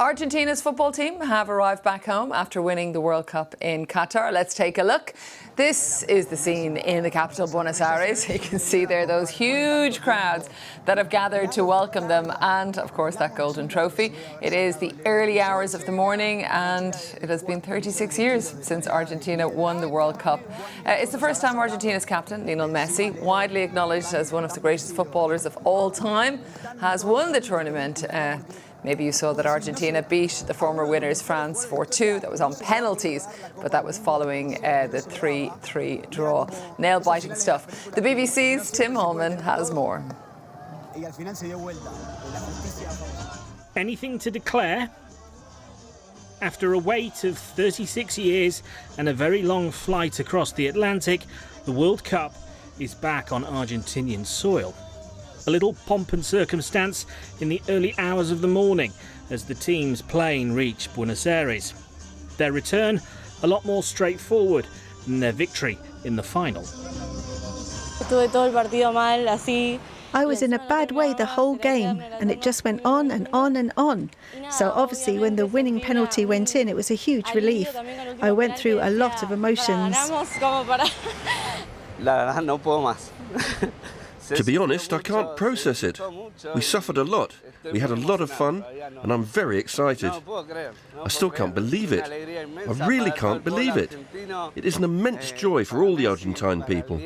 Argentina's football team have arrived back home after winning the World Cup in Qatar. Let's take a look. This is the scene in the capital, Buenos Aires. You can see there those huge crowds that have gathered to welcome them and, of course, that golden trophy. It is the early hours of the morning and it has been 36 years since Argentina won the World Cup. It's the first time Argentina's captain, Lionel Messi, widely acknowledged as one of the greatest footballers of all time, has won the tournament. Maybe you saw that Argentina beat the former winners France 4-2. That was on penalties, but that was following the 3-3 draw. Nail-biting stuff. The BBC's Tim Holman has more. Anything to declare? After a wait of 36 years and a very long flight across the Atlantic, the World Cup is back on Argentinian soil. A little pomp and circumstance in the early hours of the morning as the team's plane reached Buenos Aires. Their return a lot more straightforward than their victory in the final. I was in a bad way the whole game and it just went on and on and on. So obviously when the winning penalty went in, it was a huge relief. I went through a lot of emotions. To be honest, I can't process it. We suffered a lot, we had a lot of fun, and I'm very excited. I still can't believe it. I really can't believe it. It is an immense joy for all the Argentine people.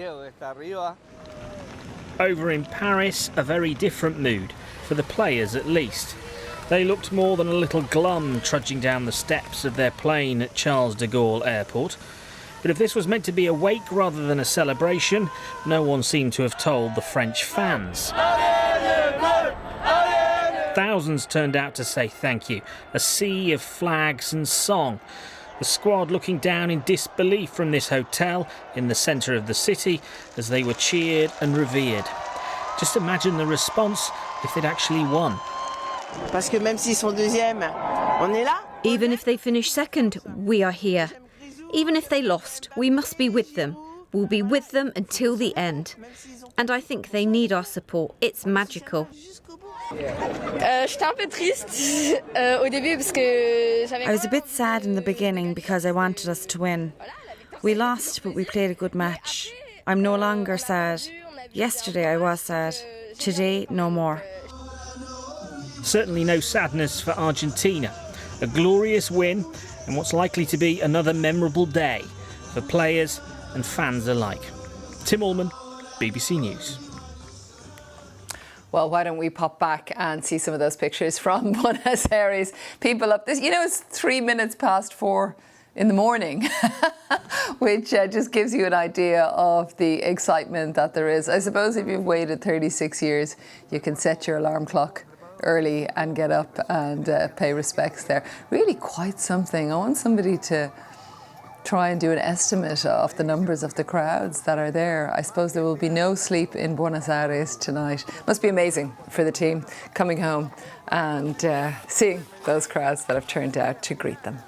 Over in Paris, a very different mood, for the players at least. They looked more than a little glum trudging down the steps of their plane at Charles de Gaulle Airport. But if this was meant to be a wake rather than a celebration, no one seemed to have told the French fans. Thousands turned out to say thank you, a sea of flags and song. The squad looking down in disbelief from this hotel in the centre of the city as they were cheered and revered. Just imagine the response if they'd actually won. Even if they finish second, we are here. Even if they lost, we must be with them. We'll be with them until the end. And I think they need our support. It's magical. I was a bit sad in the beginning because I wanted us to win. We lost, but we played a good match. I'm no longer sad. Yesterday I was sad. Today, no more. Certainly no sadness for Argentina. A glorious win and what's likely to be another memorable day for players and fans alike. Tim Allman, BBC News. Well, why don't we pop back and see some of those pictures from Buenos Aires. People up this, it's 3 minutes past 4 in the morning, which just gives you an idea of the excitement that there is. I suppose if you've waited 36 years, you can set your alarm clock early and get up and pay respects there. Really quite something. I want somebody to try and do an estimate of the numbers of the crowds that are there. I suppose there will be no sleep in Buenos Aires tonight. Must be amazing for the team coming home and seeing those crowds that have turned out to greet them.